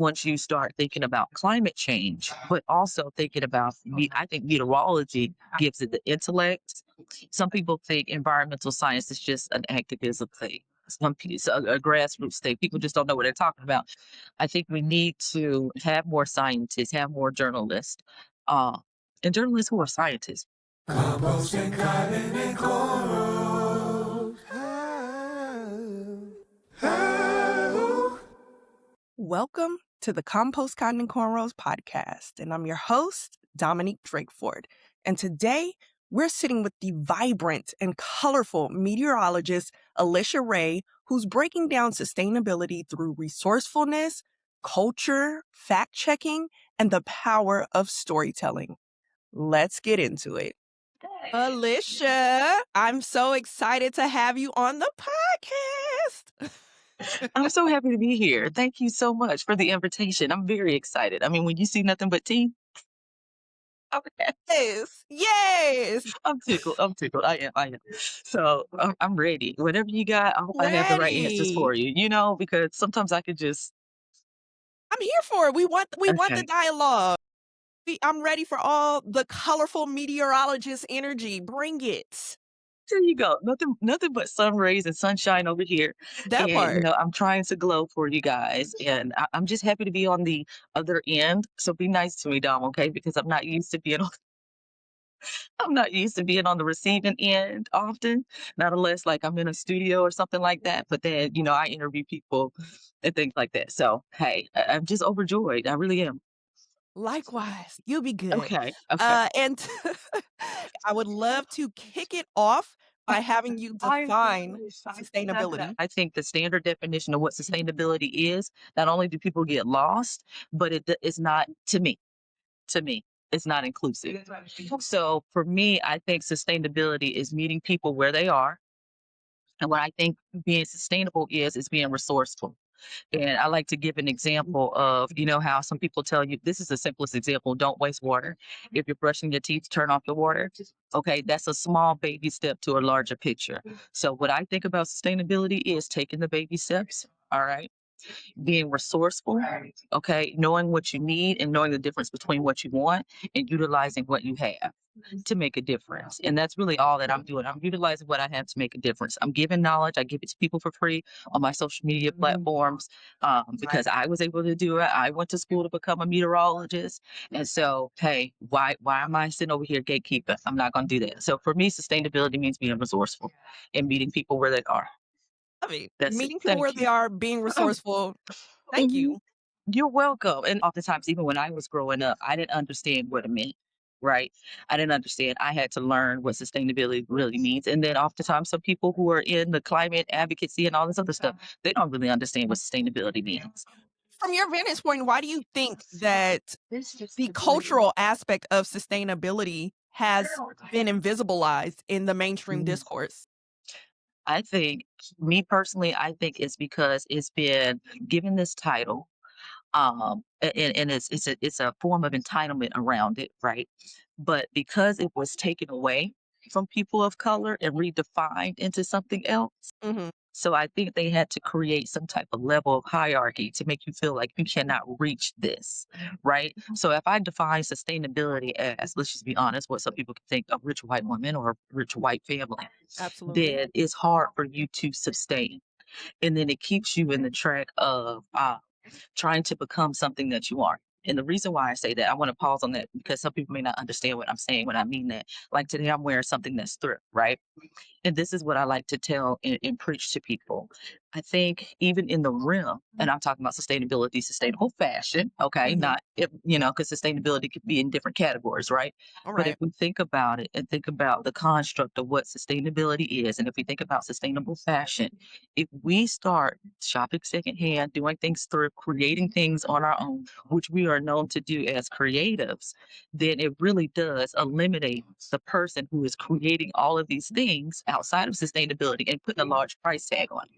once you start thinking about climate change, but also thinking about, I think meteorology gives it the intellect. Some people think environmental science is just an activism thing. Some people, a grassroots thing. People just don't know what they're talking about. I think we need to have more scientists, have more journalists, uh, and journalists who are scientists. Compost and cotton and cornrows. Welcome to the Compost, Cotton, and Cornrows podcast, and I'm your host, Dominique Drakeford. And today, we're sitting with the vibrant and colorful meteorologist Alesha Ray, who's breaking down sustainability through resourcefulness, culture, fact-checking, and the power of storytelling. Let's get into it. Alesha, I'm so excited to have you on the podcast. I'm so happy to be here. Thank you so much for the invitation. I'm very excited. I mean, when you see nothing but tea, okay. Yes. I'm tickled. I'm tickled. I am. So I'm ready. Whatever you got, I hope I have the right answers Ready. for you. Because sometimes I could just I'm here for it. We want the okay. dialogue. I'm ready for all the colorful meteorologist energy. Bring it. There you go. Nothing but sun rays and sunshine over here. That And part. I'm trying to glow for you guys. And I'm just happy to be on the other end. So be nice to me, Dom, okay? Because I'm not used to being on the receiving end often, not unless like I'm in a studio or something like that. But then, I interview people and things like that. So, hey, I'm just overjoyed. I really am. Likewise, you'll be good. Okay. Okay. And I would love to kick it off by having you I define sustainability. I think the standard definition of what sustainability is, not only do people get lost, but it's not to me, it's not inclusive. So for me, I think sustainability is meeting people where they are. And what I think being sustainable is being resourceful. And I like to give an example of, how some people tell you this is the simplest example, don't waste water. If you're brushing your teeth, turn off the water. Okay, that's a small baby step to a larger picture. So what I think about sustainability is taking the baby steps. All right. Being resourceful, okay, knowing what you need and knowing the difference between what you want and utilizing what you have to make a difference. And that's really all that I'm doing. I'm utilizing what I have to make a difference. I'm giving knowledge. I give it to people for free on my social media platforms because I was able to do it. I went to school to become a meteorologist. And so, hey, why am I sitting over here gatekeeping? I'm not going to do that. So for me, sustainability means being resourceful and meeting people where they are. I mean, That's it. meeting people where Thank they you. are, being resourceful. Thank Mhm. you. You're welcome. And oftentimes, even when I was growing up, I didn't understand what it meant, right? I didn't understand. I had to learn what sustainability really means. And then oftentimes, some people who are in the climate advocacy and all this other stuff, they don't really understand what sustainability means. From your vantage point, why do you think that the cultural aspect of sustainability has been invisibilized in the mainstream Mm. discourse? I think, me personally, I think it's because it's been given this title. And it's a form of entitlement around it, right? But because it was taken away from people of color and redefined into something else, Mhm. so I think they had to create some type of level of hierarchy to make you feel like you cannot reach this, right? So if I define sustainability as, let's just be honest, what some people can think a rich white woman or a rich white family, Absolutely. then it's hard for you to sustain. And then it keeps you in the track of trying to become something that you aren't. And the reason why I say that, I want to pause on that because some people may not understand what I'm saying when I mean that. Like today, I'm wearing something that's thrift, right? And this is what I like to tell and preach to people. I think even in the realm, and I'm talking about sustainability, sustainable fashion, okay, Mhm. not if because sustainability could be in different categories, right? But if Alright. we think about it and think about the construct of what sustainability is, and if we think about sustainable fashion, if we start shopping secondhand, doing things through creating things on our own, which we are known to do as creatives, then it really does eliminate the person who is creating all of these things outside of sustainability and putting a large price tag on it.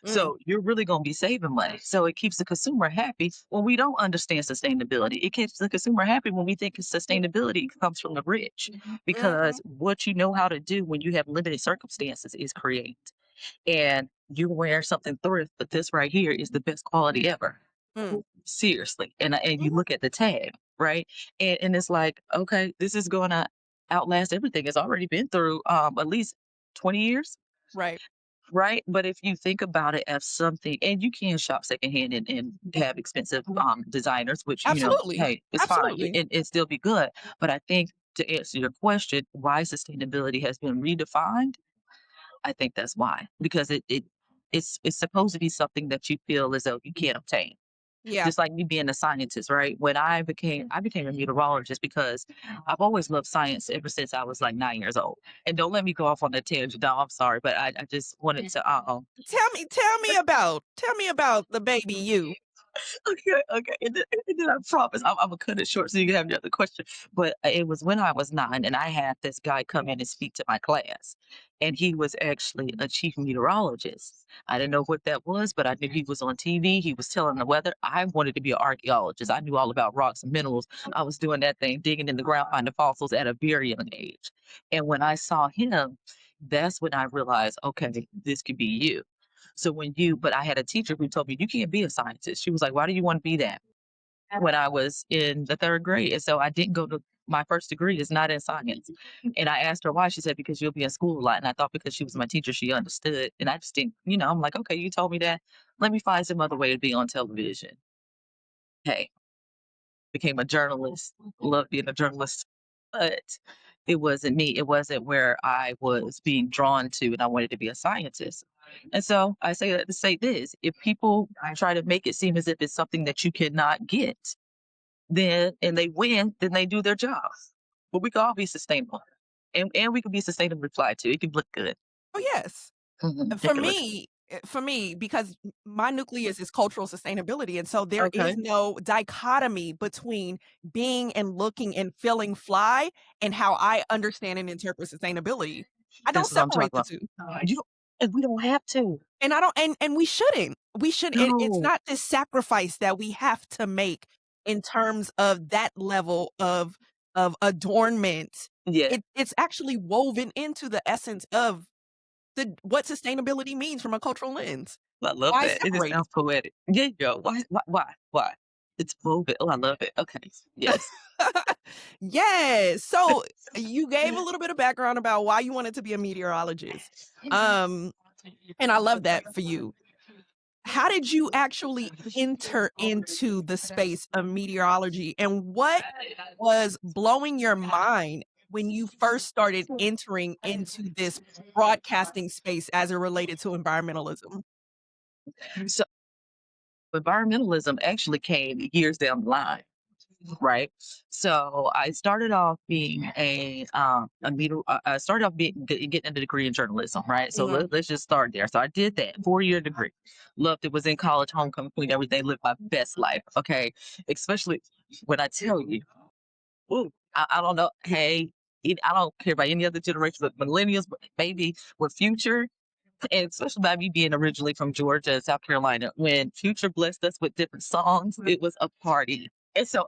Mm. So you're really going to be saving money. So it keeps the consumer happy when we don't understand sustainability. It keeps the consumer happy when we think sustainability comes from the rich, Mhm. because what you know how to do when you have limited circumstances is create. And you wear something thrift, but this right here is the best quality ever. Mm. seriously. And you look at the tag, right? And it's like, okay, this is going to outlast everything. It's already been through at least 20 years. Right. Right. But if you think about it as something, and you can shop secondhand and have expensive designers, which, Absolutely. hey, it's fine. Absolutely. It still be good. But I think to answer your question, why sustainability has been redefined, I think that's why. Because it's supposed to be something that you feel as though you can't obtain. Yeah. Just like me being a scientist, right? When I became a meteorologist because I've always loved science ever since I was like 9 years old. And don't let me go off on that tangent. No, I'm sorry, but I just wanted to Tell me about the baby you. okay, okay. And then I promise I'm gonna cut it short so you can have your other question. But it was when I was 9, and I had this guy come in and speak to my class, and he was actually a chief meteorologist. I didn't know what that was, but I knew he was on TV. He was telling the weather. I wanted to be an archaeologist. I knew all about rocks and minerals. I was doing that thing, digging in the ground, finding fossils at a very young age. And when I saw him, that's when I realized, okay, this could be you. But I had a teacher who told me, you can't be a scientist. She was like, why do you want to be that? When I was in the third grade. And so I didn't go to my first degree is not in science. And I asked her why. She said, because you'll be in school a lot. And I thought because she was my teacher, she understood. And I just didn't, I'm like, okay, you told me that. Let me find some other way to be on television. Hey, became a journalist, loved being a journalist. But it wasn't me. It wasn't where I was being drawn to, and I wanted to be a scientist. And so I say that to say this: if people try to make it seem as if it's something that you cannot get, then and they win, then they do their job. But we can all be sustainable, and we can be sustainable reply too. It can look good. Oh, yes. It For can look me, because my nucleus is cultural sustainability, and so there is okay. no dichotomy between being and looking and feeling fly and how I understand and interpret sustainability. I don't That's what I'm talking separate the about. 2. You don't, and we don't have to. And I don't and we shouldn't. It's No. not this sacrifice that we have to make in terms of that level of adornment. Yeah, It's actually woven into the essence of what sustainability means from a cultural lens. I love Why that. It just separate sounds poetic. Yeah, yo. Why? Why? Why? Why? It's woven. Oh, I love it. Okay. Yes. it? Yes. So you gave a little bit of background about why you wanted to be a meteorologist. Um, and I love that for you. How did you actually enter into the space of meteorology, and what was blowing your mind when you first started entering into this broadcasting space as it related to environmentalism? So environmentalism actually came years down the line, right? So I started off being I started off getting a degree in journalism, right? So Mhm. let's just start there. So I did that 4 year degree, loved it. Was in college, homecoming, queen, everything. Lived my best life. Okay, especially when I tell you, ooh, I don't know. Hey, I don't care about any other generation, but millennials, but maybe with future. And especially by me being originally from Georgia and South Carolina, when Future blessed us with different songs, it was a party. And so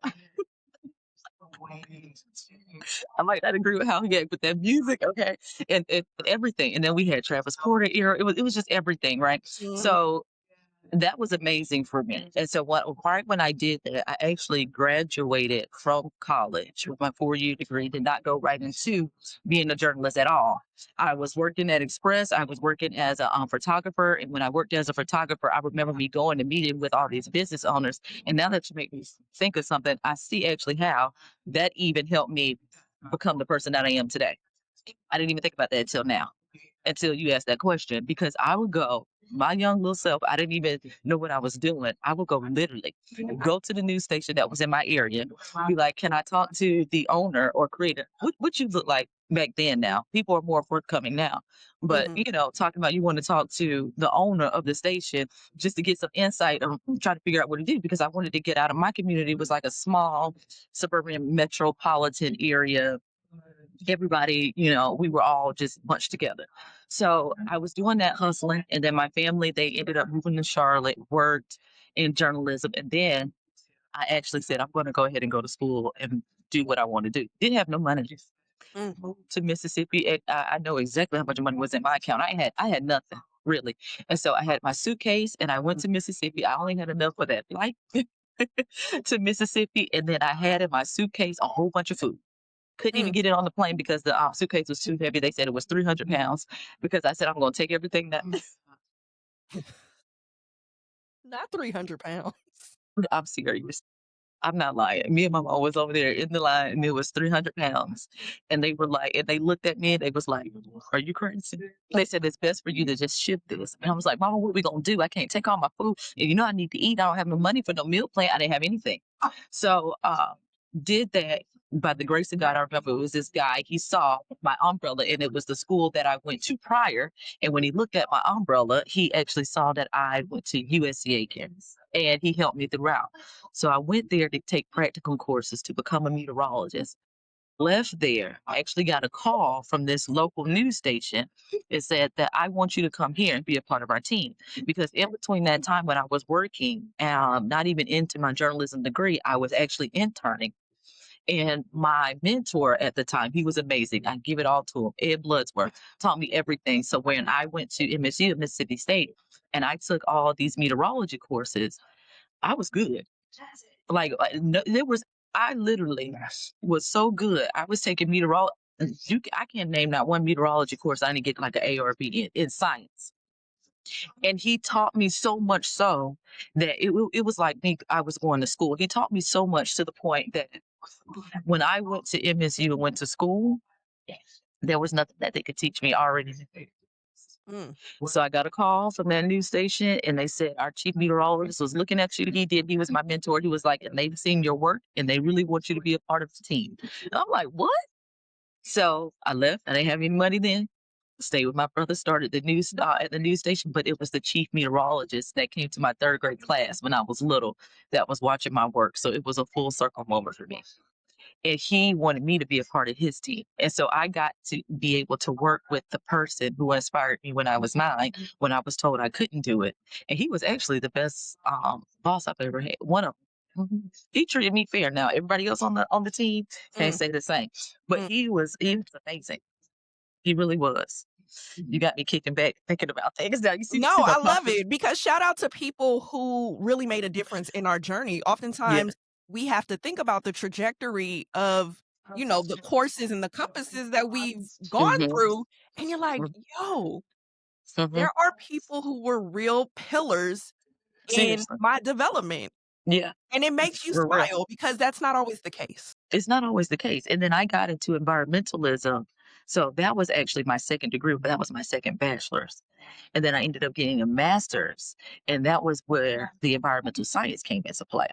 I might not agree with how he acted with that music, okay, and everything. And then we had Travis Porter era. It was just everything, right? Mhm. So that was amazing for me. And so right when I did that, I actually graduated from college with my 4 year degree, did not go right into being a journalist at all. I was working at Express. I was working as a photographer. And when I worked as a photographer, I remember me going to meeting with all these business owners. And now that you make me think of something, I see actually how that even helped me become the person that I am today. I didn't even think about that until now, until you asked that question, because I would go, my young little self, I didn't even know what I was doing. I would go literally go to the news station that was in my area, be like, can I talk to the owner or creator? What you look like back then now? People are more forthcoming now. But, Mhm. talking about you want to talk to the owner of the station just to get some insight on trying to figure out what to do because I wanted to get out of my community. It was like a small suburban metropolitan area. Everybody, we were all just bunched together. So I was doing that hustling. And then my family, they ended up moving to Charlotte, worked in journalism. And then I actually said, I'm going to go ahead and go to school and do what I want to do. Didn't have no money. Just Mm. moved to Mississippi. And I know exactly how much money was in my account. I had nothing really. And so I had my suitcase and I went to Mississippi. I only had enough for that flight to Mississippi, and then I had in my suitcase a whole bunch of food. Couldn't even Mm. get it on the plane because the suitcase was too heavy. They said it was 300 pounds because I said I'm going to take everything that Not 300 pounds. I'm serious. I'm not lying. Me and my mom was over there in the line, and it was 300 pounds. And they were like, and they looked at me and they was like, "Are you crazy?" They said it's best for you to just ship this. And I was like, "Mama, what we gonna do? I can't take all my food. And you know I need to eat. I don't have no money for no meal plan. I didn't have anything." So did that. By the grace of God, I remember it was this guy. He saw my umbrella, and it was the school that I went to prior. And when he looked at my umbrella, he actually saw that I went to USCA campus, and he helped me throughout. So I went there to take practical courses to become a meteorologist. Left there, I actually got a call from this local news station. It said that I want you to come here and be a part of our team. Because in between that time when I was working, not even into my journalism degree, I was actually interning. And my mentor at the time, he was amazing. I give it all to him. Ed Bloodsworth taught me everything. So when I went to MSU, Mississippi State, and I took all these meteorology courses, I was good. Like, no, there was I literally was so good. I was taking I can't name not one meteorology course I didn't get like an A or a B in science. And he taught me so much so that it was like me. I was going to school. He taught me so much to the point that when I went to MSU and went to school, there was nothing that they could teach me already. Mm. So I got a call from that news station, and they said our chief meteorologist was looking at you. He was my mentor. He was like, and they've seen your work and they really want you to be a part of the team. And I'm like, what? So I left. I didn't have any money then. Stayed with my brother, started the news at the news station, but it was the chief meteorologist that came to my third grade class when I was little that was watching my work. So it was a full circle moment for me, and he wanted me to be a part of his team. And so I got to be able to work with the person who inspired me when I was 9, when I was told I couldn't do it. And he was actually the best boss I've ever had. One of them. He treated me fair. Now everybody else on the team can't Mm. say the same, but Mm. he was amazing. He really was. You got me kicking back thinking about things now. You see No, my I love confidence. it because shout out to people who really made a difference in our journey. Yeah. Oftentimes, we have to think about the trajectory of, the courses and the compasses that we've gone Hmm. through, and you're like, "Yo, Hmm. there are people who were real pillars in Seriously. my development." Yeah. And it makes you For real. smile because that's not always the case. It's not always the case. And then I got into environmentalism. So that was actually my second degree, but that was my second bachelor's. And then I ended up getting a master's. And that was where the environmental science came into play.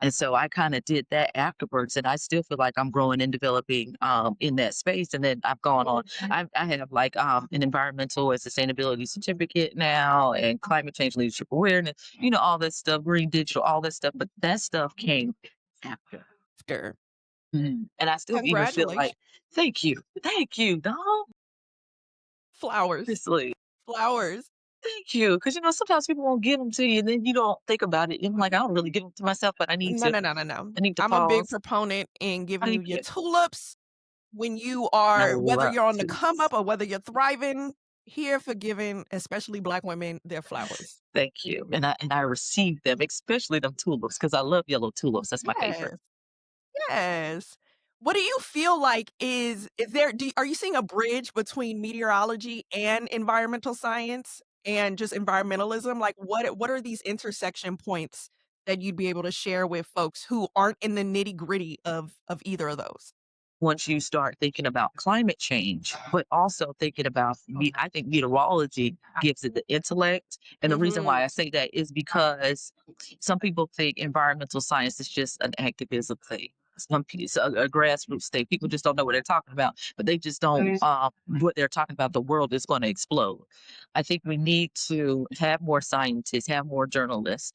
And so I kind of did that afterwards. And I still feel like I'm growing and developing in that space. And then I've gone on, I have like an environmental and sustainability certificate now, and climate change leadership awareness, all that stuff, green digital, all that stuff. But that stuff came after. Sure. And I still even feel like, Congratulations. thank you, dog. Flowers. Honestly, Flowers. thank you. Because sometimes people won't give them to you, and then you don't think about it. And I'm like, I don't really give them to myself, but I need No, to. no, no, no, no. I need to I'm a big pause. proponent in giving you Thank your you. tulips when you I are, whether love you're on the to. come up or whether you're thriving, here for giving, especially Black women, their flowers. Thank you, and I receive them, especially them tulips, because I love yellow tulips. That's my favorite. Yes. Yes. What do you feel like is there are you seeing a bridge between meteorology and environmental science and just environmentalism? Like what are these intersection points that you'd be able to share with folks who aren't in the nitty-gritty of either of those? Once you start thinking about climate change, but also thinking about I think meteorology gives it the intellect. And the reason why Mhm. I say that is because some people think environmental science is just an activism thing. Some people, a grassroots thing. People just don't know what they're talking about, but they just don't what they're talking about. The world is going to explode. I think we need to have more scientists, have more journalists,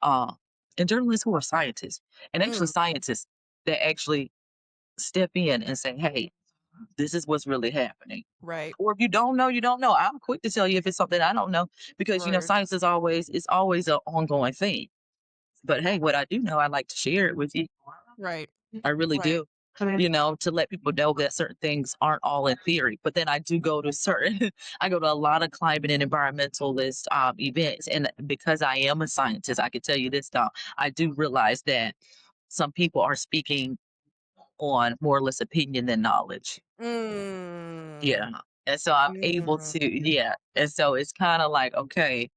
uh, and journalists who are scientists, and actually Mm, scientists that actually step in and say, "Hey, this is what's really happening." right. Or if you don't know, you don't know. I'm quick to tell you if it's something I don't know, because Right. science is always an ongoing thing. But hey, what I do know, I like to share it with you. Right. I really Right. do. to let people know that certain things aren't all in theory. But then I do go to I go to a lot of climate and environmentalist events. And because I am a scientist, I can tell you this, Dom, I do realize that some people are speaking on more or less opinion than knowledge. Yeah. Mm. And so I'm able Mm. to, yeah. And so it's kind of like, okay,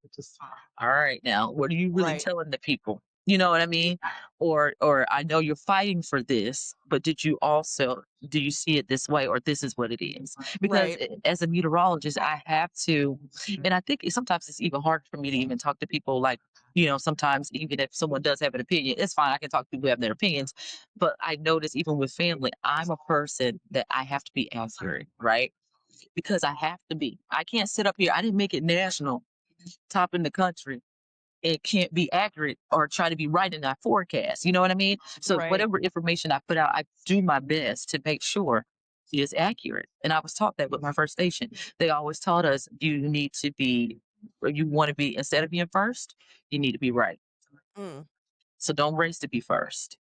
all right, now, what are you really Right. telling the people? You know what I mean? Or I know you're fighting for this, but do you see it this way, or this is what it is? Because Right. as a meteorologist, I have to, and I think sometimes it's even hard for me to even talk to people like, sometimes even if someone does have an opinion, it's fine. I can talk to people who have their opinions. But I notice even with family, I'm a person that I have to be accurate, right? Because I have to be. I can't sit up here. I didn't make it national, top in the country. It can't be accurate or try to be right in that forecast. You know what I mean? So Right. whatever information I put out, I do my best to make sure is accurate. And I was taught that with my first station. They always taught us you need to be, or you want to be, instead of being first, you need to be right. Mm. So don't race to be first.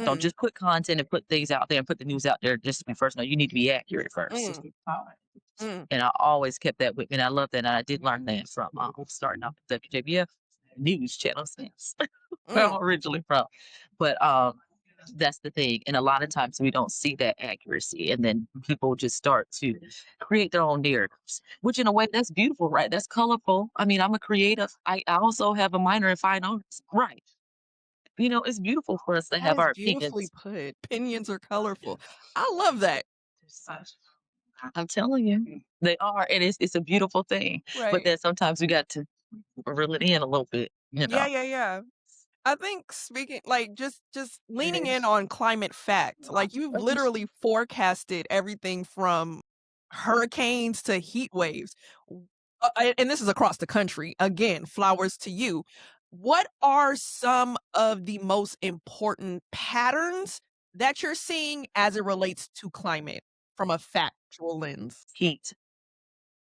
Don't Mm. just put content and put things out there and put the news out there just to be first. No, you need to be accurate first. Mm. Mm. And I always kept that with me. And I love that. And I did learn that from starting off with WJBF news channel since where I'm Mm. originally from. But that's the thing. And a lot of times we don't see that accuracy. And then people just start to create their own narratives, which in a way that's beautiful, right? That's colorful. I mean, I'm a creative. I also have a minor in fine arts. Right. It's beautiful for us to That have is our beautifully opinions. put. Opinions are colorful. I love that. I'm telling you, they are. And it's a beautiful thing. But Right. then sometimes we got to reel it in a little bit, Yeah, yeah, yeah. I think speaking like just leaning in on climate fact, like you've literally forecasted everything from hurricanes to heat waves. And this is across the country. Again, flowers to you. What are some of the most important patterns that you're seeing as it relates to climate from a factual lens? Heat.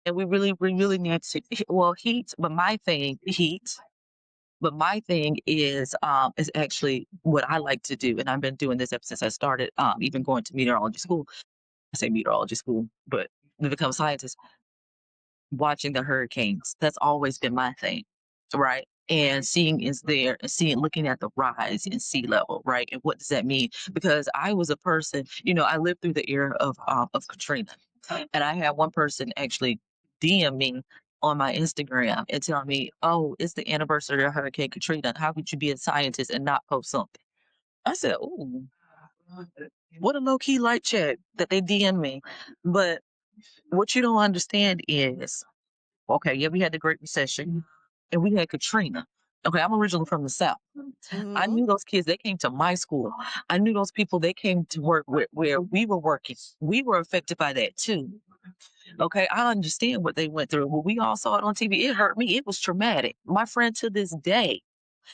And we really need to, well, heat, but my thing is actually what I like to do. And I've been doing this ever since I started, even going to meteorology school. I say meteorology school, but to become a scientist, watching the hurricanes. That's always been my thing, right? And looking at the rise in sea level, right? And what does that mean? Because I was a person, I lived through the era of Katrina, and I had one person actually DM me on my Instagram and tell me, "Oh, it's the anniversary of Hurricane Katrina. How could you be a scientist and not post something?" I said, "Ooh, what a low key light check that they DM me." But what you don't understand is, okay, yeah, we had the Great Recession and we had Katrina. Okay, I'm originally from the South. I Mhm. knew those kids, they came to my school. I knew those people, they came to work where we were working. We were affected by that too. Okay, I understand what they went through. When we all saw it on TV, it hurt me. It was traumatic. My friend to this day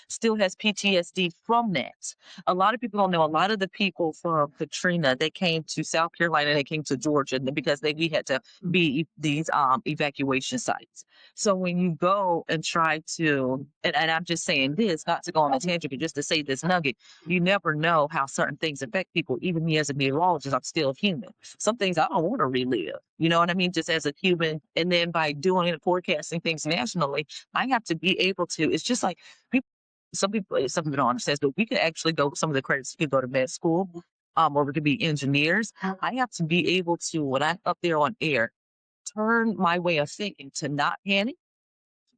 still has PTSD from that. A lot of people don't know. A lot of the people from Katrina, they came to South Carolina, they came to Georgia because we had to be these evacuation sites. So when you go and try to, and I'm just saying this, not to go on a tangent, but just to say this nugget, you never know how certain things affect people. Even me as a meteorologist, I'm still human. Some things I don't want to relive. You know what I mean? Just as a human. And then by doing it, forecasting things nationally, I have to be able to, it's just like people, some people don't understand, but we could actually go, some of the credits, we could go to med school, or we could be engineers. I have to be able to, when I'm up there on air, turn my way of thinking to not panic,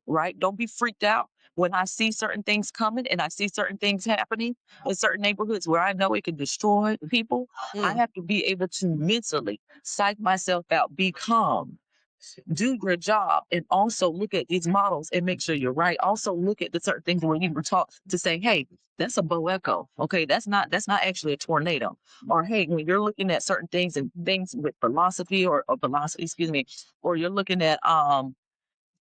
right? Don't be freaked out when I see certain things coming and I see certain things happening in certain neighborhoods where I know it can destroy people. I Mm. have to be able to mentally psych myself out, be calm, do your job, and also look at these models and make sure you're right. Also look at the certain things where you were taught to say, hey, that's a bow echo. Okay, that's not actually a tornado. Or hey, when you're looking at certain things and things with philosophy or velocity, excuse me, or you're looking at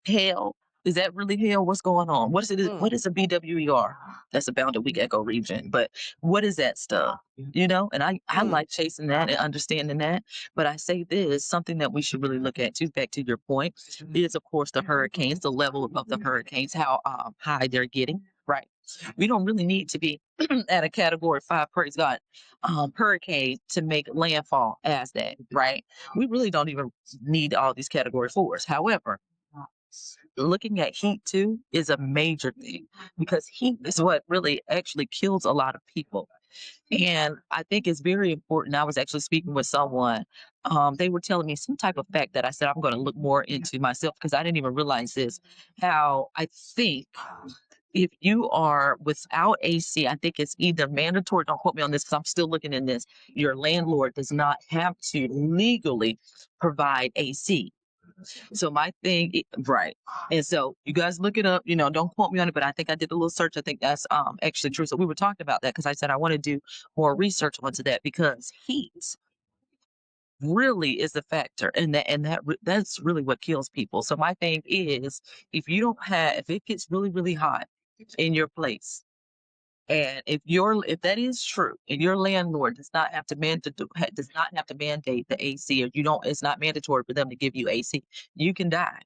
hail. Is that really hail? What's going on? What is it? Mm. What is a BWER? That's a bounded weak echo region. But what is that stuff? And I Mm. like chasing that and understanding that. But I say this, something that we should really look at too, back to your point, is of course the hurricanes, the level of the hurricanes, how high they're getting. right? We don't really need to be at a category 5, praise God, hurricane to make landfall as that, right? We really don't even need all these category 4s. However, looking at heat too is a major thing because heat is what really actually kills a lot of people. And I think it's very important. I was actually speaking with someone. They were telling me some type of fact that I said I'm going to look more into myself because I didn't even realize this. How I think if you are without AC, I think it's either mandatory. Don't quote me on this because I'm still looking in this. Your landlord does not have to legally provide AC. So my thing, right? And so you guys look it up. Don't quote me on it, but I think I did a little search. I think that's actually true. So we were talking about that because I said I want to do more research onto that because heat really is a factor, and that's really what kills people. So my thing is, if it gets really really hot in your place. And if that is true, and your landlord does not have to mandate the AC, or you don't, it's not mandatory for them to give you AC, you can die.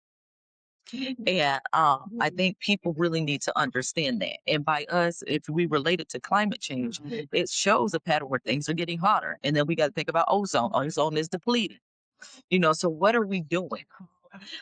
And I think people really need to understand that. And by us, if we relate it to climate change, it shows a pattern where things are getting hotter. And then we got to think about ozone. Ozone is depleting. So what are we doing?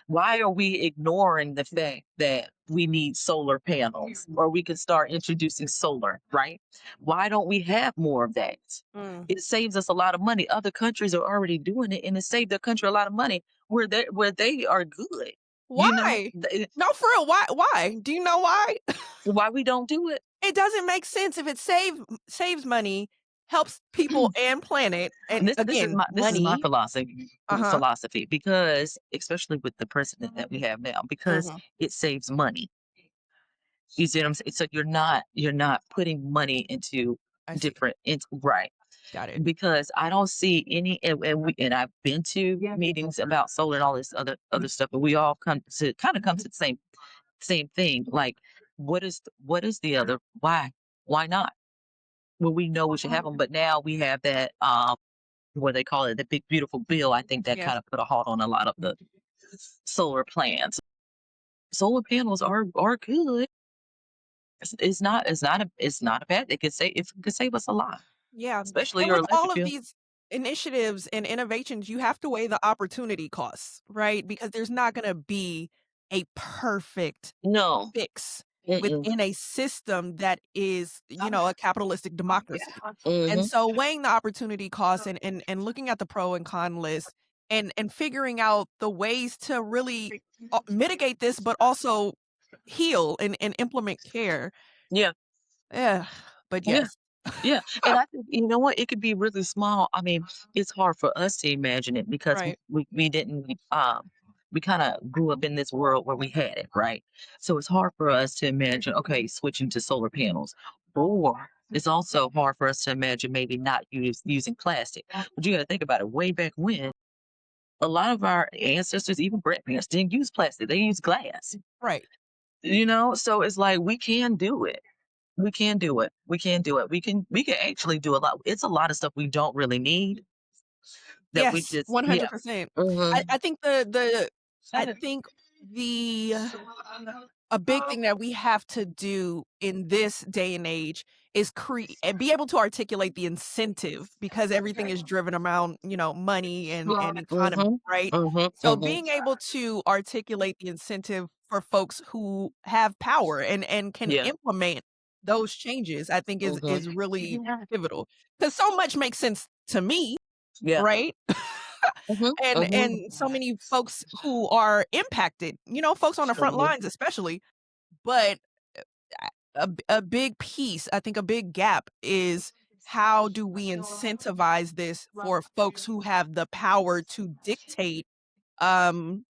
Why are we ignoring the fact that we need solar panels or we can start introducing solar, right? Why don't we have more of that? Mm. It saves us a lot of money. Other countries are already doing it and it saved their country a lot of money where they are good. Why? No, for real. Why? Do you know why? Why we don't do it? It doesn't make sense if it saves money, helps people and planet, and again, This is my money. Uh-huh. philosophy because especially with the president that we have now, because Mhm. it saves money. You see what I'm saying? So you're not putting money into I see. right. Got it. Because I don't see any, and I've been to meetings about solar and all this other stuff, but we all come to the same thing. Like, what is the other? Why not? Well, we know we should have them, but now we have that what they call it, the big beautiful bill. I think that Yeah. kind of put a halt on a lot of the solar plans. Solar panels are good. It's not a bad. It could save us a lot, Yeah. especially And your with electric all of bill. these initiatives and innovations, you have to weigh the opportunity costs, right? Because there's not gonna be a perfect No. fix Mm-mm. within a system that is, a capitalistic democracy. And Mhm. so weighing the opportunity costs and looking at the pro and con list and figuring out the ways to really mitigate this, but also heal and implement care. Yeah. Yeah. But Yeah. yes. Yeah. And I think, you know what? It could be really small. I mean, it's hard for us to imagine it because Right. we didn't we kind of grew up in this world where we had it, right? So it's hard for us to imagine, okay, switching to solar panels. Or it's also hard for us to imagine maybe not using plastic. But you got to think about it. Way back when, a lot of our ancestors, even grandparents, didn't use plastic. They used glass. Right. So it's like we can do it. We can do it. We can do it. We can actually do a lot. It's a lot of stuff we don't really need that we Yes, just, yeah. 100%. Mhm. I think I think the a big thing that we have to do in this day and age is be able to articulate the incentive because everything is driven around, money and economy, Mhm. right? Mhm. So Mhm. being able to articulate the incentive for folks who have power and can Yeah. implement those changes, I think Mhm. is really pivotal. Because so much makes sense to me, Yeah. right? Mhm. And so Mhm. many folks who are impacted, folks on the front Mhm. lines especially, but a big piece, I think a big gap is how do we incentivize this for folks who have the power to dictate um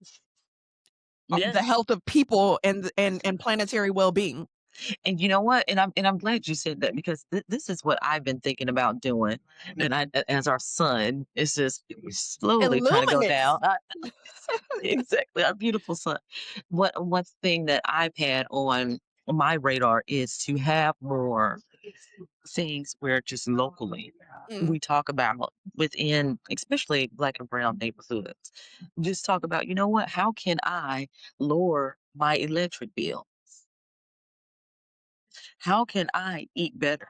Yeah. the health of people and planetary well-being. And you know what? And I'm glad you said that because this is what I've been thinking about doing. And as our son is just slowly trying to go Illuminous. down. Exactly, our beautiful son. One thing that I've had on my radar is to have more things where just locally Mm, we talk about within, especially Black and brown neighborhoods, just talk about, you know what, how can I lower my electric bill? How can I eat better?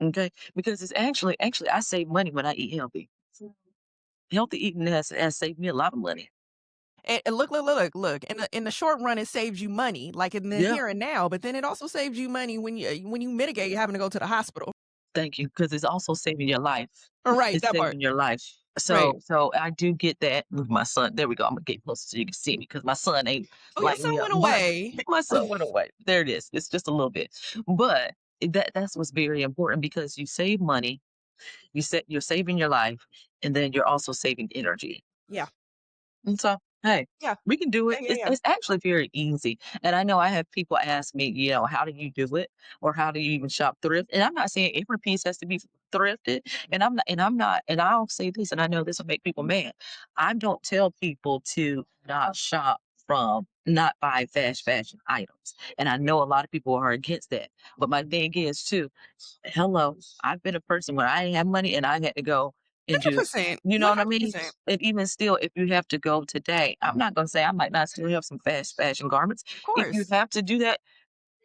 Okay, because it's actually I save money when I eat healthy. Healthy eating has saved me a lot of money. And look. In the short run, it saves you money, like in the Yeah, here and now. But then it also saves you money when you mitigate having to go to the hospital. thank you, because it's also saving your life. Right, It's that part. saving your life. Right. So I do get that with my son. There we go. I'm gonna get closer so you can see me because my son ain't Oh, your lighting son me up. went But away. my son went away. There it is. It's just a little bit. But that's what's very important because you save money, you're saving your life, and then you're also saving energy. Yeah. And so, hey, Yeah. we can do Yeah. it. Yeah. It's, Yeah. it's actually very easy. And I know I have people ask me, how do you do it? Or how do you even shop thrift? And I'm not saying every piece has to be thrifted. And I'll say this, and I know this will make people mad. I don't tell people to not shop from not buy fast fashion items. And I know a lot of people are against that. But my thing is too, hello, I've been a person where I didn't have money and I had to go and do, 100%. you know what I mean? 100%. And even still, if you have to go today, I'm not gonna say I might not still have some fast fashion garments. Of If you course. have to do that,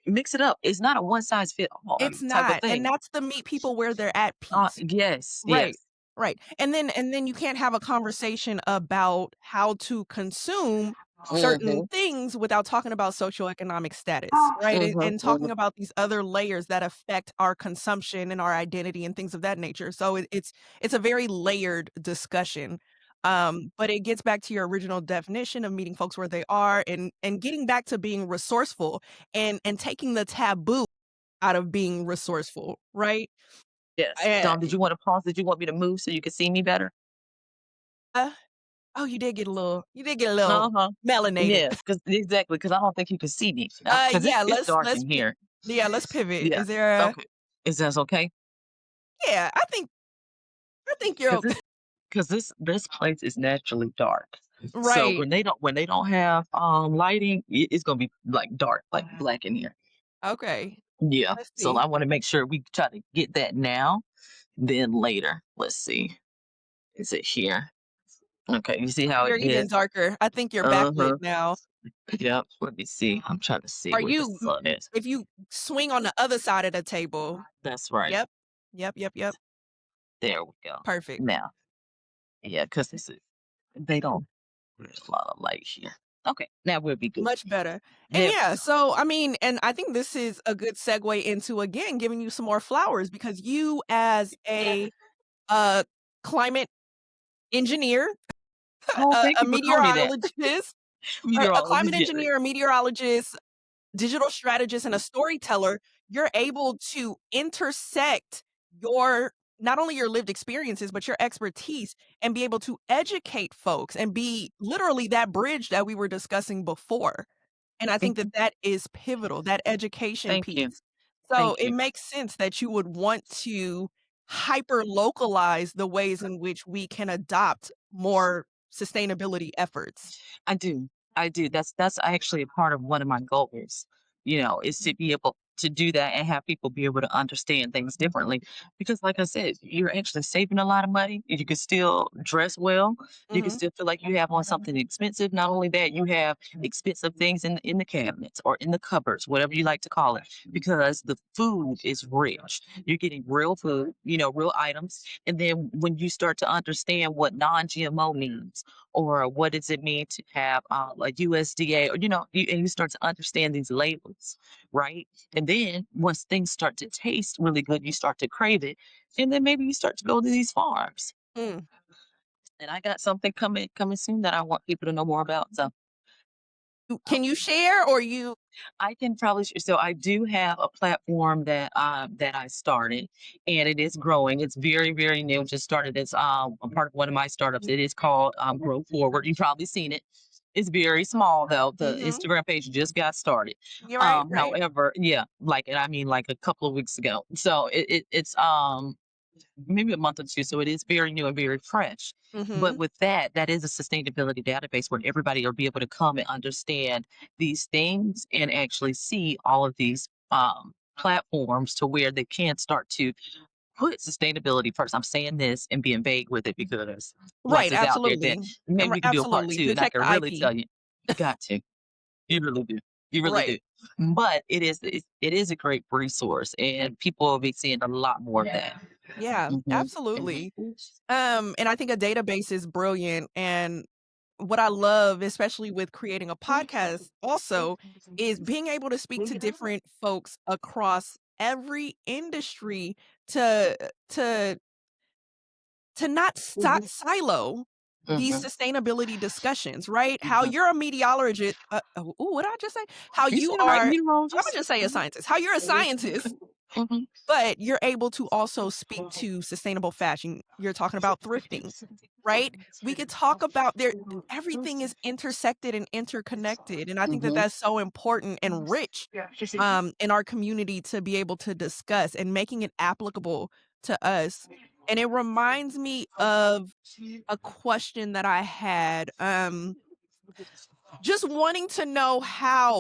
mix it up. It's not a one size fit all It's type of not. And thing. that's to meet people where they're at peace. Yes, Right. yes. Right. And then you can't have a conversation about how to consume certain Mm-hmm. things without talking about socioeconomic status, right? And Mm-hmm. talking about these other layers that affect our consumption and our identity and things of that nature. So it's a very layered discussion. But it gets back to your original definition of meeting folks where they are and getting back to being resourceful and taking the taboo out of being resourceful, right? Yes. Dom, did you want to pause? Did you want me to move so you can see me better? Uh, oh, you did get a little Uh-huh. melanated. Yes, because exactly, because I don't think you can see me. Because Yeah, it's let's dark let's in pi here. yeah, let's pivot. Yeah. Is there a Okay. Is that okay? yeah, I think you're Because o this place is naturally dark. So right. when they don't have lighting, it's gonna be like dark, like black in here. Okay. Yeah. Let's So see. I want to make sure we try to get that now, then later. Let's see. Is it here? Okay. You see Oh, how it you're even is? darker. I think you're backlit Uh-huh. now. Yep. Let me see. I'm trying to see Are where the you sun is. if you swing on the other side of the table. That's right. Yep. Yep. There we go. Perfect. Now, yeah, because they don't. There's a lot of light here. Okay. Now we'll be good. Much better. And There. yeah, so I mean, and I think this is a good segue into again giving you some more flowers because you as a uh climate engineer, Oh, a thank you for calling me that. meteorologist, a climate Meteorologist. Yeah. engineer, a meteorologist, digital strategist, and a storyteller, you're able to intersect your not only your lived experiences, but your expertise and be able to educate folks and be literally that bridge that we were discussing before. And I think Thank that you. that is pivotal, that education Thank you. piece. So Thank it you. makes sense that you would want to hyper localize the ways in which we can adopt more sustainability efforts. I do. I do. That's actually a part of one of my goals, is to be able to do that and have people be able to understand things differently. Because like I said, you're actually saving a lot of money. You can still dress well. You can Mhm. still feel like you have on something expensive. Not only that, you have expensive things in the cabinets or in the cupboards, whatever you like to call it, because the food is rich. You're getting real food, real items. And then when you start to understand what non-GMO means, or what does it mean to have like USDA, or and you start to understand these labels, right? And then once things start to taste really good, you start to crave it, and then maybe you start to go to these farms. Mm. And I got something coming soon that I want people to know more about. So Can you share or you I can probably so I do have a platform that I started, and it is growing. It's very, very new. Just started as a part of one of my startups. It is called Grow Forward. You've probably seen it. It's very small though. The Mhm. Instagram page just got started. You're right. However, yeah, and I mean like a couple of weeks ago. So it's maybe a month or two. So it is very new and very fresh. But Mhm. with that is a sustainability database where everybody will be able to come and understand these things and actually see all of these platforms to where they can start to put sustainability first. I'm saying this and being vague with it because once Right, it's out there, then absolutely. maybe we can do a part Absolutely. two and I Protect can the really IP. tell you, you got to. You really do. You really do. Right. But it is a great resource, and people will be seeing a lot more of that. Yeah, Mhm. absolutely. And I think a database is brilliant. And what I love, especially with creating a podcast, also is being able to speak to different folks across every industry to to to not silo these Mhm. sustainability discussions, right? How you're a meteorologist. What did I just say? How You you said it right, are. I'm gonna meteorologist. just say a scientist. How you're a scientist, Mhm. but you're able to also speak to sustainable fashion. You're talking about thrifting, right? We could talk about there. Everything is intersected and interconnected, and I think that Mhm. that's so important and rich in our community to be able to discuss and making it applicable to us. And it reminds me of a question that I had. Just wanting to know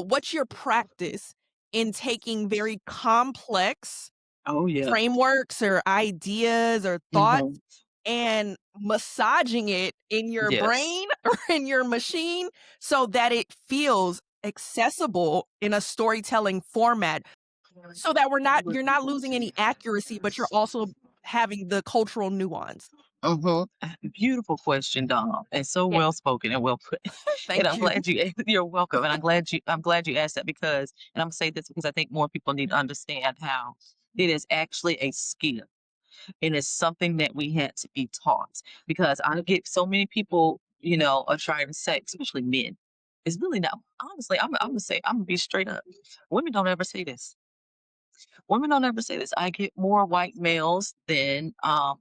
what's your practice in taking very complex Oh yeah. frameworks or ideas or thoughts Mhm. and massaging it in your Yes. brain or in your machine so that it feels accessible in a storytelling format so that you're not losing any accuracy, but you're also having the cultural nuance. Mhm. Beautiful question, Dom, and so Yeah. well spoken and well put. And Thank I'm you. glad you're welcome, and I'm glad you asked that because, and I'm gonna say this because I think more people need to understand how it is actually a skill. It is something that we had to be taught because I get so many people, are trying to say, especially men. It's really not. Honestly, I'm gonna say, I'm gonna be straight up. Women don't ever say this. Women don't ever say this. I get more white males than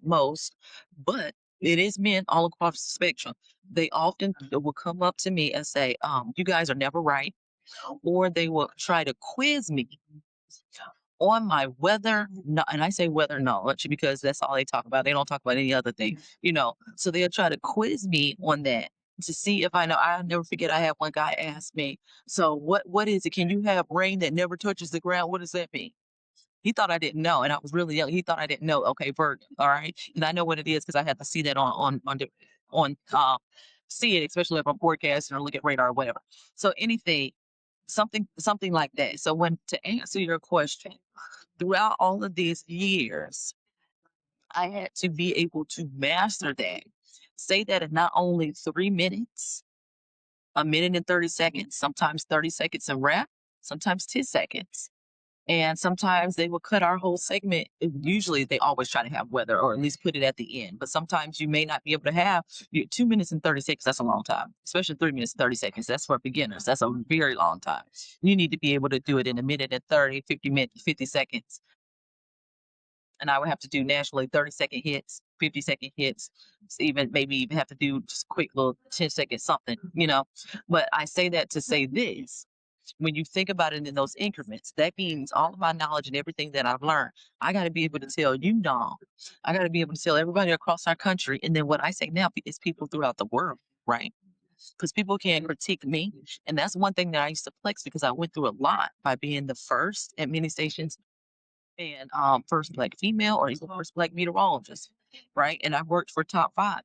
most, but it is men all across the spectrum. They often will come up to me and say, "You guys are never right," or they will try to quiz me on my weather. No, and I say weather knowledge because that's all they talk about. They don't talk about any other thing, So they'll try to quiz me on that to see if I know. I'll never forget. I had one guy ask me, "So what is it? Can you have rain that never touches the ground? What does that mean?" He thought I didn't know, and I was really young. He thought I didn't know. Okay, Virgo. All right, and I know what it is because I had to see that on see it, especially if I'm forecasting or look at radar or whatever. So anything, something like that. So when to answer your question, throughout all of these years, I had to be able to master that. Say that in not only 3 minutes, a minute and 30 seconds, sometimes 30 seconds and wrap, sometimes 10 seconds. And sometimes they will cut our whole segment. Usually, they always try to have weather or at least put it at the end. But sometimes you may not be able to have 2 minutes and 30 seconds. That's a long time, especially 3 minutes and 30 seconds. That's for beginners. That's a very long time. You need to be able to do it in a minute and 30, 50 minutes, 50 seconds. And I would have to do naturally 30-second hits, 50-second hits, even maybe even have to do just quick little 10-second something. But I say that to say this. When you think about it in those increments, that means all of my knowledge and everything that I've learned, I got to be able to tell you, Dom. I got to be able to tell everybody across our country. And then what I say now is people throughout the world, right? Because people can critique me. And that's one thing that I used to flex because I went through a lot by being the first at many stations and first black female or even first black meteorologist, right? And I worked for top five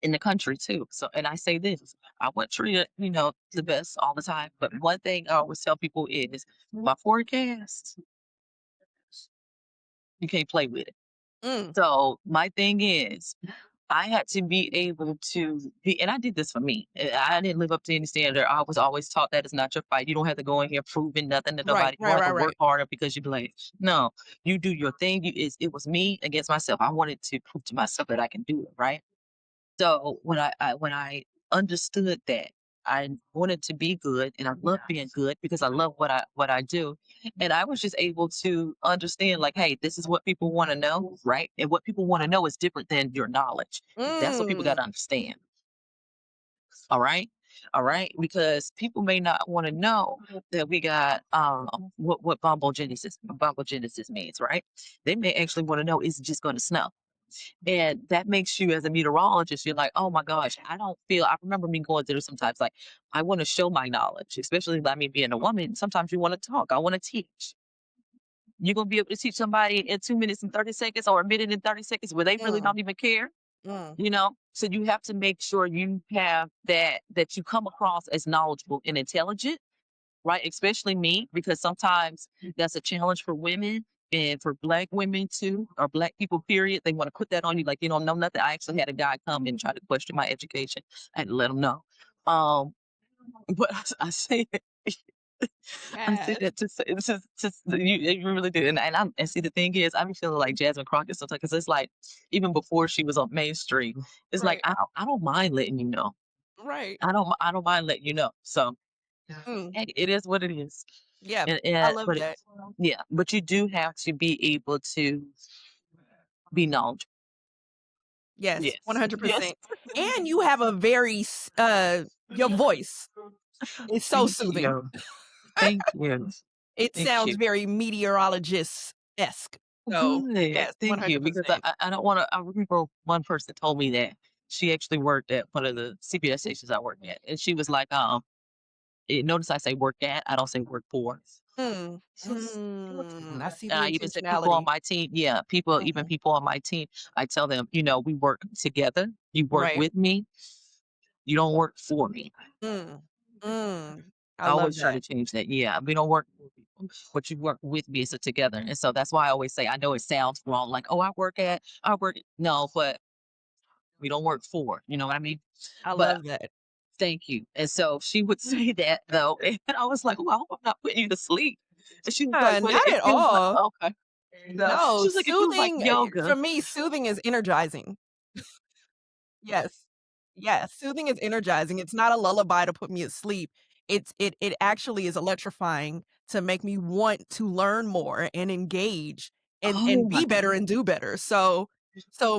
in the country too. So, and I say this, I wasn't treated, the best all the time. But one thing I always tell people is my forecast, you can't play with it. Mm, So my thing is, I had to be able to be, and I did this for me. I didn't live up to any standard. I was always taught that it's not your fight. You don't have to go in here proving nothing to right, nobody. You right, don't have right, to work right. harder because you like, no, you do your thing. It was me against myself. I wanted to prove to myself that I can do it, right? So when I understood that, I wanted to be good and I love being good because I love what I do. And I was just able to understand like, hey, this is what people want to know, right? And what people want to know is different than your knowledge. That's what people got Mm, to understand. All right. All right. Because people may not want to know that we got what bombogenesis means, right? They may actually want to know is it just going to snow? And that makes you as a meteorologist, you're like, oh my gosh, I remember me going through sometimes like, I want to show my knowledge, especially by me being a woman. Sometimes you want to talk. I want to teach. You're going to be able to teach somebody in 2 minutes and 30 seconds or a minute and 30 seconds where they really mm, don't even care, mm. So you have to make sure you have that you come across as knowledgeable and intelligent right? Especially me, because sometimes that's a challenge for women and for Black women too, or Black people, period. They want to put that on you like you don't know nothing. I actually had a guy come and try to question my education. I had to let him know. Um, but I say it. I say Yes. that to say it's just you really do, and see the thing is, I be feeling like Jasmine Crockett sometimes because it's like even before she was on mainstream, it's like Right. I don't mind letting you know, Right. I don't mind letting you know. So Mm. hey, it is what it is, Yeah. I and love but that. yeah, but you do have to be able to be knowledgeable. Yes, Yes, yes. 100%. And you have a very your voice is so Thank soothing. you, thank you, It thank sounds you. very meteorologist-esque. So, Good. yes, Thank you. Because 100%. I don't want to. I remember one person told me that she actually worked at one of the CBS stations I worked at, and she was like, notice I say work at, I don't say work for. Mm. Mm. I see And the I even said people on intentionality. my team, yeah, people, even Mhm. people on my team, I tell them, we work together. You work Right. with me. You don't work for me. Mm. Mm. I I love always try that. to change that. Yeah, we don't work for people, but you work with me. So together. And so that's why I always say, I know it sounds wrong, like, oh, I work. No, but we don't work for. You know what I mean? I But love that. thank you. And so she would say that though, and I was like, well, I hope I'm not putting you to sleep. And she was like, but Not it at feels like all. okay. No, No, she was like, it feels like soothing, yoga. for me, soothing is energizing. Yes. Yes, soothing is energizing. It's not a lullaby to put me asleep. It actually is electrifying to make me want to learn more and engage and Oh my be better and do better. So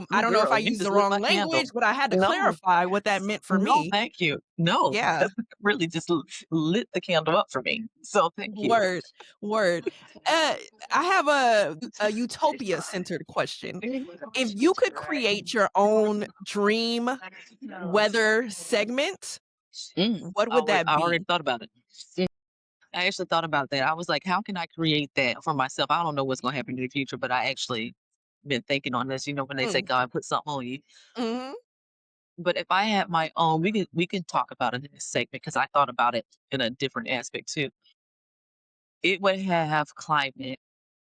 I oh, don't know if girl, I you used just the lit my wrong candle. language, but I had to No, clarify what that meant for no, me. thank you. No, Yeah. really just lit the candle up for me. So thank you. Word. Word. Uh, I have a utopia-centered question. If you could create your own dream weather segment, what would that I already be? thought about it. I actually thought about that. I was like, how can I create that for myself? I don't know what's going to happen in the future, but I actually been thinking on this. When they say Mm. God put something on you, Mhm. but if I had my own, we can talk about it in this segment because I thought about it in a different aspect too. It would have climate.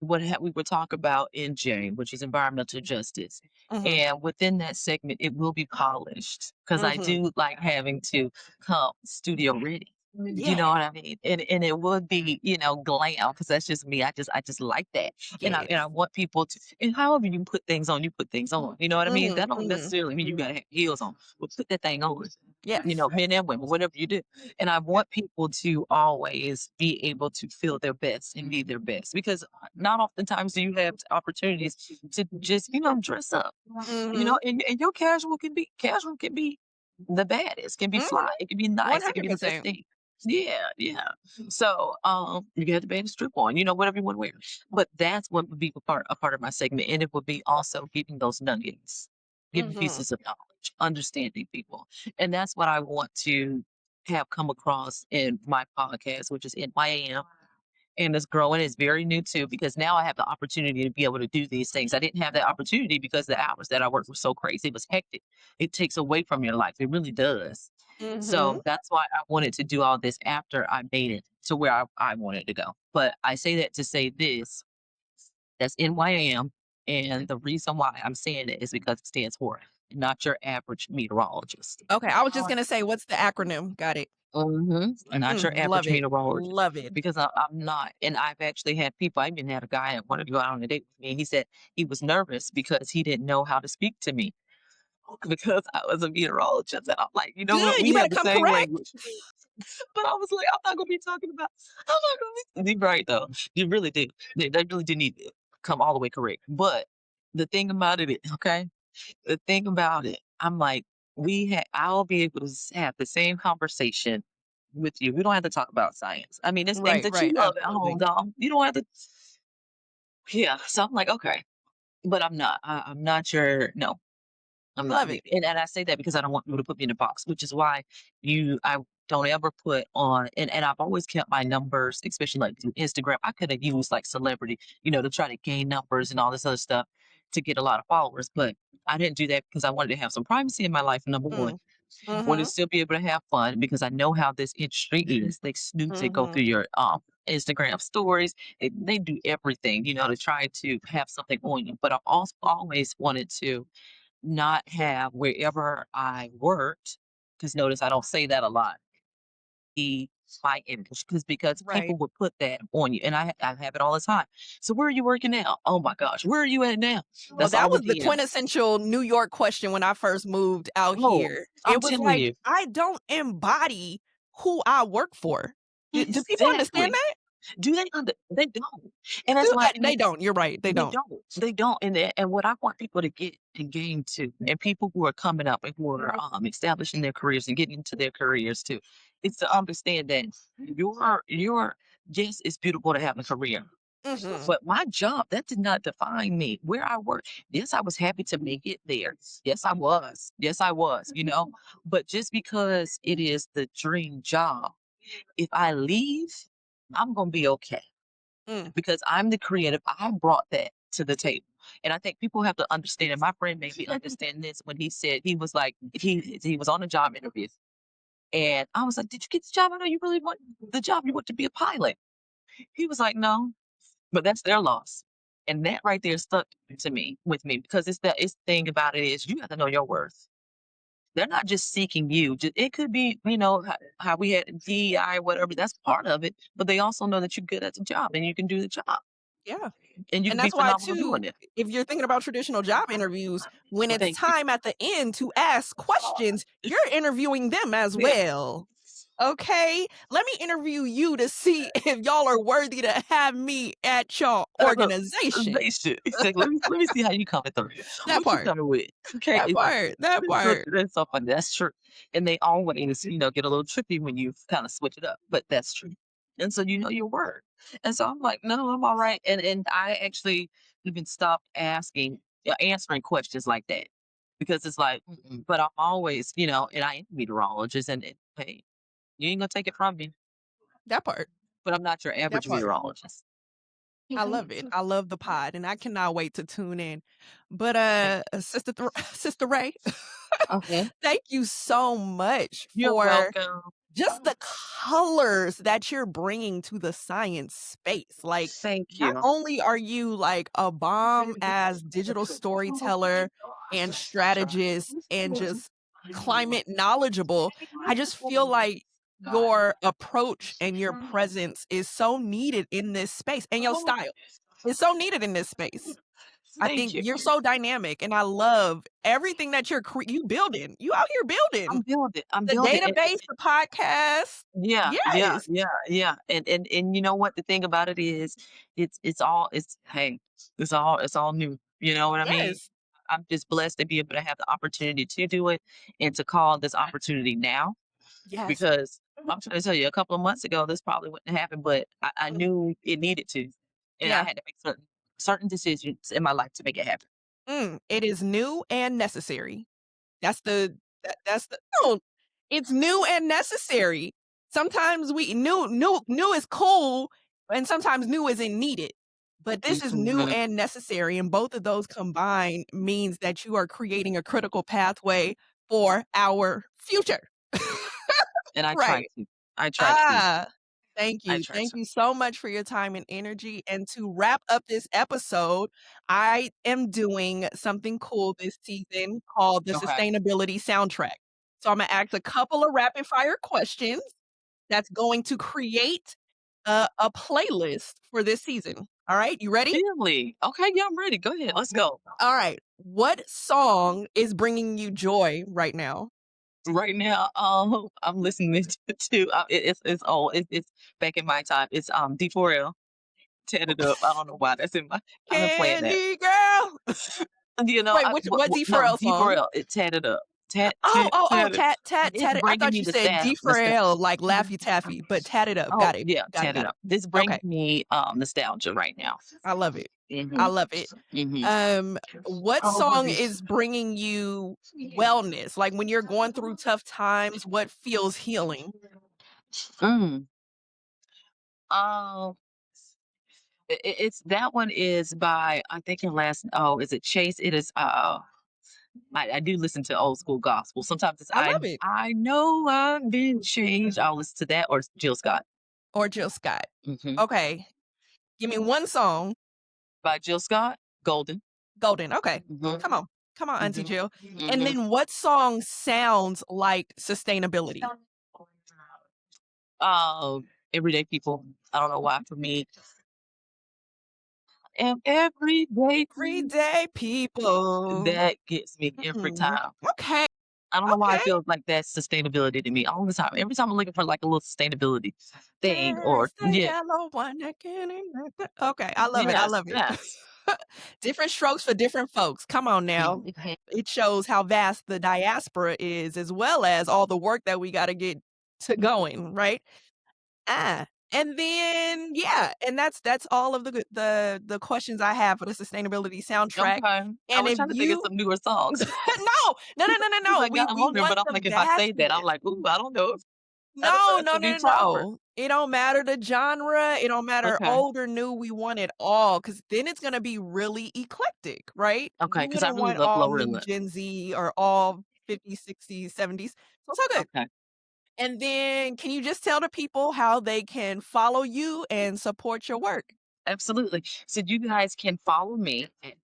We would talk about NJ, which is environmental justice. Mhm. And within that segment, it will be polished because I Mhm. do like having to come studio ready. You Yeah. know what I mean? And it would be, glam because that's just me. I just like that. And I Yes. want people to and however you put things on, you put things on. You know what I mean? Mhm. That don't Mhm. necessarily mean you gotta have heels on. But put that thing on. Yes. Men and women, whatever you do. And I want people to always be able to feel their best and be their best because not oftentimes do you have opportunities to just, dress up. Mhm. And your casual can be the baddest, can be Mhm. fly, it can be nice, it can be the best 100%. thing. Yeah, yeah. So you got the baddest strip on, whatever you want to wear. But that's what would be a part of my segment. And it would be also giving those nuggets, giving Mhm. pieces of knowledge, understanding people. And that's what I want to have come across in my podcast, which is in my AM. And it's growing. It's very new too, because now I have the opportunity to be able to do these things. I didn't have that opportunity because the hours that I worked were so crazy. It was hectic. It takes away from your life. It really does. Mhm. So that's why I wanted to do all this after I made it to where I wanted to go. But I say that to say this, that's NYAM. And the reason why I'm saying it is because it stands for not your average meteorologist. Okay, I was just gonna say, what's the acronym? Got it. And not your Love average it. meteorologist. Love it. Because I'm not. And I've actually had people, I even had a guy that wanted to go out on a date with me. And he said he was nervous because he didn't know how to speak to me because I was a meteorologist. And I'm like, you know what? Good. We You better have the come same correct. language. But I was like, I'm not gonna be talking about. I'm not gonna be. You're right though. You really do. They really do need to come all the way correct. But the thing about it, okay, the thing about it, I'm like, I'll be able to have the same conversation with you. We don't have to talk about science. I mean, it's things Right, that you right, love at home, absolutely. dog. You don't have to. Yeah. So I'm like, okay, but I'm not. I'm not your. No, I'm not. Love it. And I say that because I don't want you to put me in a box, which is why I don't ever put on, and I've always kept my numbers, especially like through Instagram. I could have used like celebrity, to try to gain numbers and all this other stuff to get a lot of followers, but I didn't do that because I wanted to have some privacy in my life, number one. Mm. Want to Mhm. still be able to have fun because I know how this industry is. They snoop, they go through Mhm. your Instagram stories. They do everything, to try to have something on you. But I've also always wanted to not have wherever I worked, because notice I don't say that a lot, be my image, because Right. people would put that on you, and I have it all the time. So where are you working now? Oh my gosh, where are you at now? Oh, That's that all the was the DM. quintessential New York question when I first moved out Oh, here. I'm It was telling like, you, I don't embody who I work for. Do people understand exactly. that? Do they they don't. And that's why, They don't. You're right. They they don't. don't. They don't. And what I want people to get and gain to, and people who are coming up and who are establishing their careers and getting into their careers too, is to understand that your yes, it's beautiful to have a career. Mhm. But my job, that did not define me. Where I work, yes, I was happy to make it there. Yes, I was. Yes, I was. But just because it is the dream job, if I leave, I'm gonna be okay Mm. because I'm the creative. I brought that to the table. And I think people have to understand, and my friend made me understand this when he said he was like, he was on a job interview. And I was like, did you get the job? I know you really want the job. You want to be a pilot. He was like, no, but that's their loss. And that right there stuck to me with me because it's the thing about it is you have to know your worth. They're not just seeking you. It could be, how we had DEI, whatever. That's part of it. But they also know that you're good at the job and you can do the job Yeah. and you And can be that's why phenomenal too, doing it. if you're thinking about traditional job interviews, when it's Thank you. time at the end to ask questions, you're interviewing them as Yeah. well. Okay? Let me interview you to see if y'all are worthy to have me at your Look, organization. they should. Exactly. Let me see how you coming through. That What you part. coming with? Okay. That part. That part. That's so funny. That's true. And they always, get a little trippy when you kind of switch it up. But that's true. And so you know your word. And so I'm like, no, I'm all right. And I actually even stopped answering questions like that. Because it's like, but I'm always, and I am a meteorologist and hey, you ain't gonna take it from me. That part. But I'm not your That average part. meteorologist. I love it. I love the pod, and I cannot wait to tune in. But Thank Sister Ray, Okay. thank you so much You're for welcome. just the colors that you're bringing to the science space. Like, Thank not you. only are you like a bomb as digital storyteller and strategist and just climate knowledgeable, I just feel like your approach and your presence is so needed in this space, and your style is so needed in this space. I Thank think you. you're so dynamic, and I love everything that you building. You out here building. I'm building. I'm The building. database, the podcast. Yeah, yeah, Yes. yeah, yeah. And you know what the thing about it is, it's all new. You know what I mean? Yes. I'm just blessed to be able to have the opportunity to do it and to call this opportunity now Yes. because I'm trying to tell you, a couple of months ago, this probably wouldn't happen, but I Mm. knew it needed to, and I Yeah. had to make certain decisions in my life to make it happen. It is new and necessary. That's the no, it's new and necessary. Sometimes we new is cool, and sometimes new isn't needed. But this is new Mhm. and necessary, and both of those combined means that you are creating a critical pathway for our future. And I try Right. to. I try to do. Ah, thank I you. try Thank to. you so much for your time and energy. And to wrap up this episode, I am doing something cool this season called the Okay. sustainability soundtrack. So I'm going to ask a couple of rapid fire questions that's going to create a playlist for this season. All right, you ready? Really? Okay, yeah, I'm ready. Go ahead. Let's go. All right. What song is bringing you joy right now? Right now, I'm listening to it's old. It's back in my time. It's D4L. Tat it up. I don't know why that's in my. I've been playing that. Candy Girl. I, Wait, what no D4L song? D4L. It tatted up. Tat Oh, tat oh, oh, tat it. It's tat it. I bringing thought me you said D for nostalgia. L, like Laffy Taffy, but tat it up. Oh Got it. yeah, Got it, tat it got it. up. This bringing Okay. me nostalgia right now. I love it. I Hmm. love it. Hmm. What song is bringing you wellness? Like when you're going through tough times, what feels healing? Mm. Um, it's that one is by I think in last. Oh, is it Chase? It is. I do listen to old school gospel. Sometimes it's I love it. I know I've been changed. I'll listen to that or Jill Scott. Or Jill Scott. Hmm Okay. Give me one song. By Jill Scott, Golden. Golden. Okay. Hmm Come on. Come on, Auntie hmm Jill. And hmm then what song sounds like sustainability? Everyday people. I don't know why. For me, and everyday Everyday people. that gets me every time. Okay. I don't know why I Okay. feel like that's sustainability to me all the time. Every time I'm looking for like a little sustainability thing or There's the yellow one that can Okay, I love it. I yes, love it. yes. Different strokes for different folks. Come on now. Mhm. It shows how vast the diaspora is, as well as all the work that we got to get to going, right? And then and that's all of the questions I have for the sustainability soundtrack. Okay. I And was if trying to think of you some newer songs. no. I got I'm We wondering, want but I'm the like, if I say that, I'm vastness. like, ooh, I don't know. I don't know. No, That's no, a new no, no, proverb. no. It don't matter the genre. It don't matter Okay. old or new. We want it all because then it's gonna be really eclectic, right? Okay. We Because I wouldn't really want love all new Glorilla. Gen Z or all 50s, 60s, 70s. So it's all good. Okay. And then can you just tell the people how they can follow you and support your work? Absolutely. So you guys can follow me at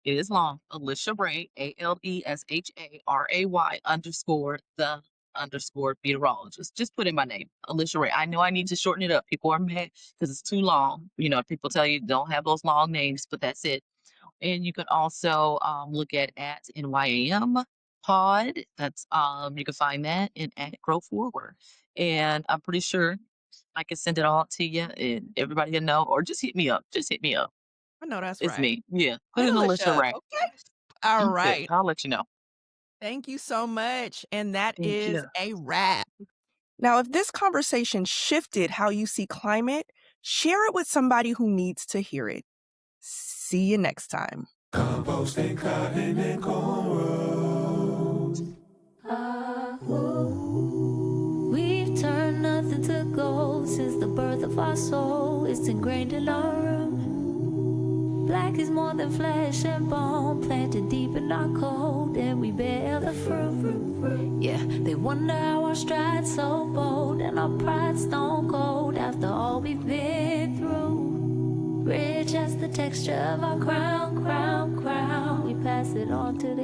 it is long, Alesha Ray, ALESHARAY underscore the underscore meteorologist. Just put in my name, Alesha Ray. I know I need to shorten it up. People are mad because it's too long. You know, people tell you don't have those long names, but that's it. And you can also look at NYAM pod. That's you can find that in at Grow Forward. And I'm pretty sure I can send it all to you and everybody will know, or just hit me up. Just hit me up. I know that's It's right. me. Yeah. Put Hit in Alesha Alicia. Ray. Okay. All Okay. right. I'll let you know. Thank you so much. And that Thank is you. a wrap. Now, if this conversation shifted how you see climate, share it with somebody who needs to hear it. See you next time. Composting cotton and cornrows. We've turned nothing to gold since the birth of our soul. It's ingrained in our root. Black is more than flesh and bone, planted deep in our code, and we bear the fruit. Yeah, they wonder how our stride's so bold, and our pride stone cold after all we've been through. Rich as the texture of our crown. We pass it on to the